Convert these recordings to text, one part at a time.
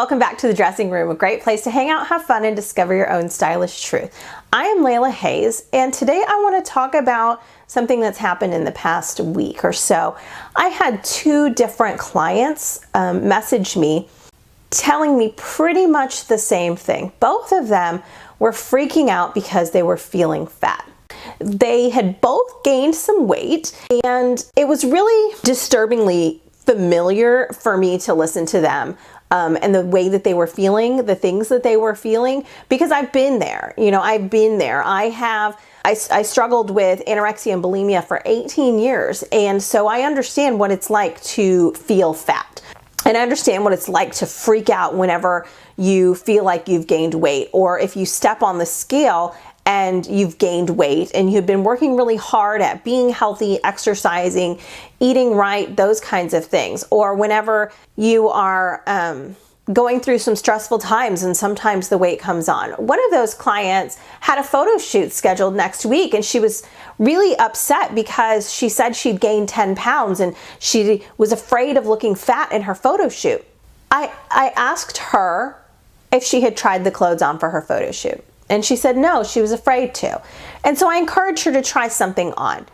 welcome back to the dressing room, a great place to hang out, have fun, and discover your own stylish truth. I am Layla Hayes, and today I want to talk about something that's happened in the past week or so. I had two different clients message me telling me pretty much the same thing. Both of them were freaking out because they were feeling fat. They had both gained some weight, and it was really disturbingly familiar for me to listen to them and the way that they were feeling, the things that they were feeling, because I've been there. I've been there. I struggled with anorexia and bulimia for 18 years, and so I understand what it's like to feel fat. And I understand what it's like to freak out whenever you feel like you've gained weight, or if you step on the scale and you've gained weight and you've been working really hard at being healthy, exercising, eating right, those kinds of things. Or whenever you are going through some stressful times and sometimes the weight comes on. One of those clients had a photo shoot scheduled next week, and she was really upset because she said she'd gained 10 pounds and she was afraid of looking fat in her photo shoot. I asked her if she had tried the clothes on for her photo shoot. And she said no, she was afraid to. And so I encouraged her to try something on.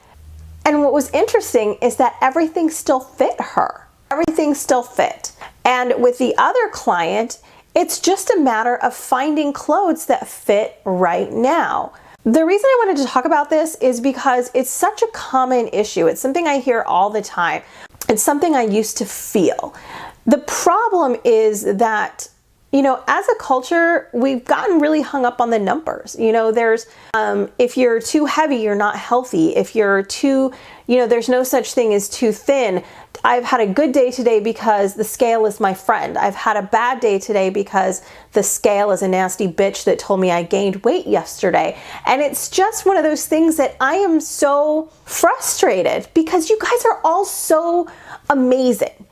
And what was interesting is that everything still fit her. Everything still fit. And with the other client, it's just a matter of finding clothes that fit right now. The reason I wanted to talk about this is because it's such a common issue. It's something I hear all the time. It's something I used to feel. The problem is that as a culture, we've gotten really hung up on the numbers. There's, if you're too heavy, you're not healthy. If you're too, there's no such thing as too thin. I've had a good day today because the scale is my friend. I've had a bad day today because the scale is a nasty bitch that told me I gained weight yesterday. And it's just one of those things that I am so frustrated because you guys are all so amazing.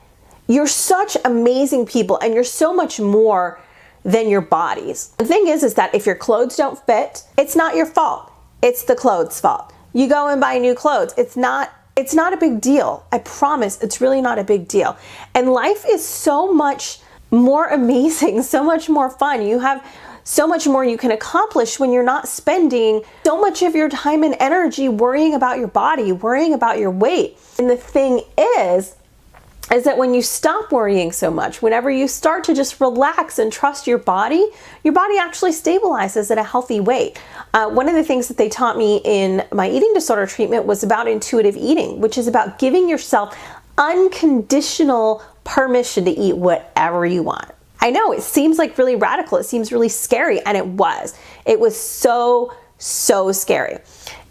You're such amazing people, and you're so much more than your bodies. The thing is that if your clothes don't fit, it's not your fault. It's the clothes' fault. You go and buy new clothes. It's not a big deal. I promise, it's really not a big deal. And life is so much more amazing, so much more fun. You have so much more you can accomplish when you're not spending so much of your time and energy worrying about your body, worrying about your weight. And the thing is that when you stop worrying so much, whenever you start to just relax and trust your body actually stabilizes at a healthy weight. One of the things that they taught me in my eating disorder treatment was about intuitive eating, which is about giving yourself unconditional permission to eat whatever you want. I know it seems like really radical, it seems really scary, and it was. It was so scary.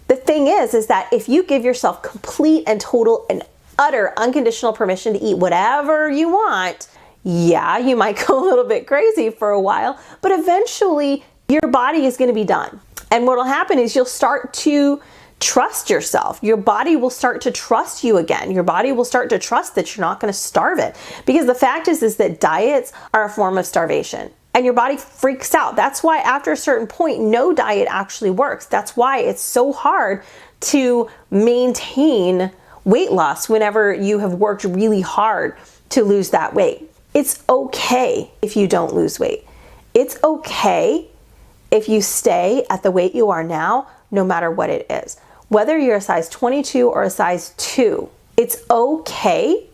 The thing is that if you give yourself complete and total and utter unconditional permission to eat whatever you want, yeah, you might go a little bit crazy for a while, but eventually your body is going to be done. And what will happen is you'll start to trust yourself. Your body will start to trust you again. Your body will start to trust that you're not going to starve it. Because the fact is that diets are a form of starvation. And your body freaks out. That's why after a certain point, no diet actually works. That's why it's so hard to maintain weight loss whenever you have worked really hard to lose that weight. It's okay if you don't lose weight. It's okay if you stay at the weight you are now, no matter what it is. Whether you're a size 22 or a size 2, it's okay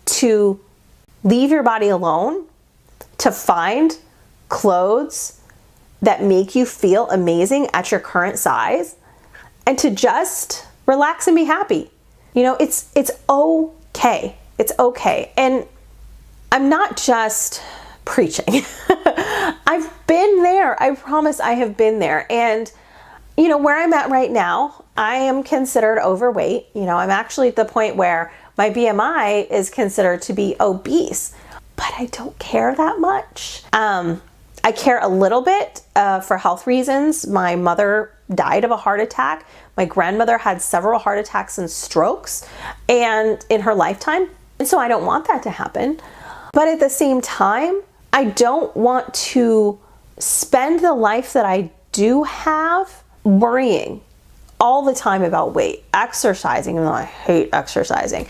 to leave your body alone, to find clothes that make you feel amazing at your current size, and to just relax and be happy. It's okay. It's okay. And I'm not just preaching. I've been there. I promise I have been there. And, where I'm at right now, I am considered overweight. I'm actually at the point where my BMI is considered to be obese, but I don't care that much. I care a little bit for health reasons. My mother died of a heart attack. My grandmother had several heart attacks and strokes and in her lifetime. And so I don't want that to happen. But at the same time, I don't want to spend the life that I do have worrying all the time about weight, exercising, even though I hate exercising,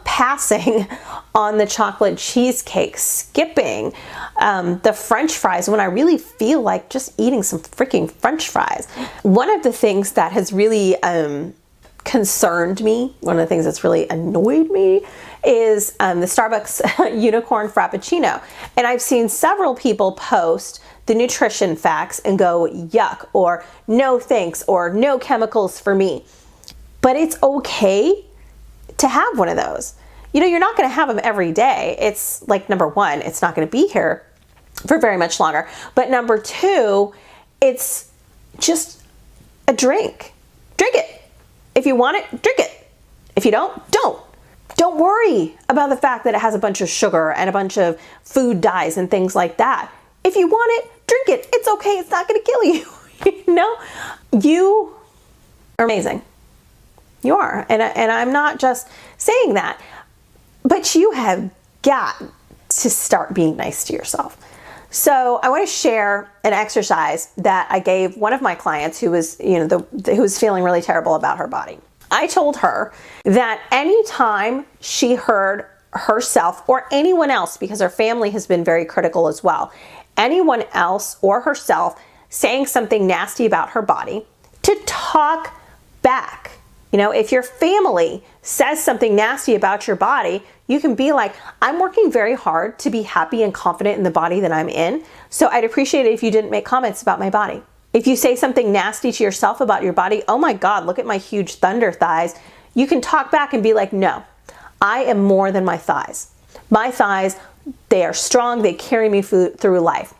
passing on the chocolate cheesecake, skipping the French fries when I really feel like just eating some freaking French fries. One of the things that has really concerned me, one of the things that's really annoyed me, is the Starbucks unicorn frappuccino. And I've seen several people post the nutrition facts and go yuck, or no thanks, or no chemicals for me. But it's okay to have one of those. You know, you're not going to have them every day. It's like, number one, it's not going to be here for very much longer. But number two, it's just a drink. Drink it. If you want it, drink it. If you don't, don't. Don't worry about the fact that it has a bunch of sugar and a bunch of food dyes and things like that. If you want it, drink it. It's okay. It's not going to kill you. You know, you are amazing. You are. And I'm not just saying that, but you have got to start being nice to yourself. So I want to share an exercise that I gave one of my clients who was, who was feeling really terrible about her body. I told her that anytime she heard herself or anyone else, because her family has been very critical as well, anyone else or herself saying something nasty about her body, to talk back. You know, if your family says something nasty about your body, you can be like, I'm working very hard to be happy and confident in the body that I'm in, so I'd appreciate it if you didn't make comments about my body. If you say something nasty to yourself about your body, oh my God, look at my huge thunder thighs, you can talk back and be like, no, I am more than my thighs. My thighs, they are strong, they carry me through life.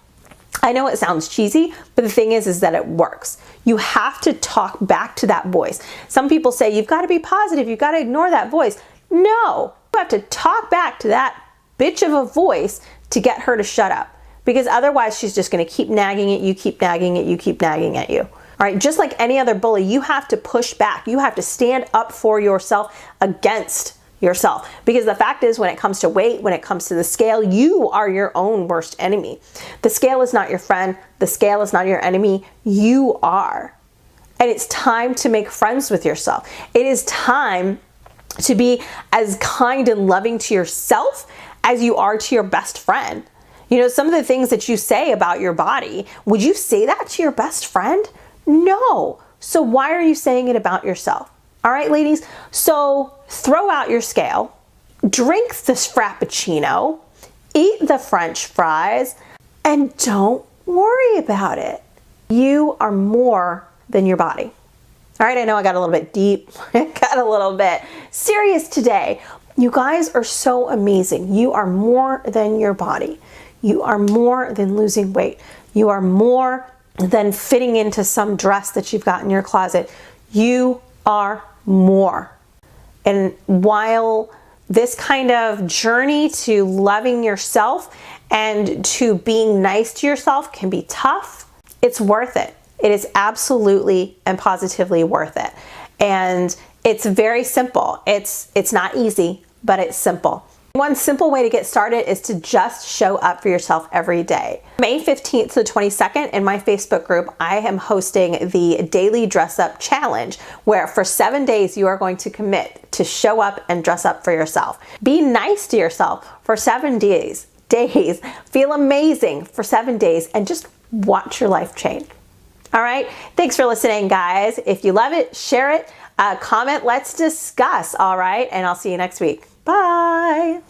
I know it sounds cheesy, but the thing is that it works. You have to talk back to that voice. Some people say, you've got to be positive, you've got to ignore that voice. No, you have to talk back to that bitch of a voice to get her to shut up. Because otherwise she's just going to keep nagging at you, keep nagging at you, keep nagging at you. All right, just like any other bully, you have to push back. You have to stand up for yourself against yourself. Because the fact is, when it comes to weight, when it comes to the scale, you are your own worst enemy. The scale is not your friend. The scale is not your enemy. You are. And it's time to make friends with yourself. It is time to be as kind and loving to yourself as you are to your best friend. You know, some of the things that you say about your body, would you say that to your best friend? No. So why are you saying it about yourself? All right, ladies. So throw out your scale, drink this frappuccino, eat the French fries, and don't worry about it. You are more than your body. All right, I know I got a little bit deep, got a little bit serious today. You guys are so amazing. You are more than your body. You are more than losing weight. You are more than fitting into some dress that you've got in your closet. You are more. And while this kind of journey to loving yourself and to being nice to yourself can be tough, it's worth it. It is absolutely and positively worth it. And it's very simple. It's not easy, but it's simple. One simple way to get started is to just show up for yourself every day. May 15th to the 22nd in my Facebook group, I am hosting the Daily Dress Up Challenge, where for 7 days you are going to commit to show up and dress up for yourself. Be nice to yourself for 7 days. Feel amazing for 7 days and just watch your life change. All right. Thanks for listening, guys. If you love it, share it, comment, let's discuss. All right. And I'll see you next week. Bye.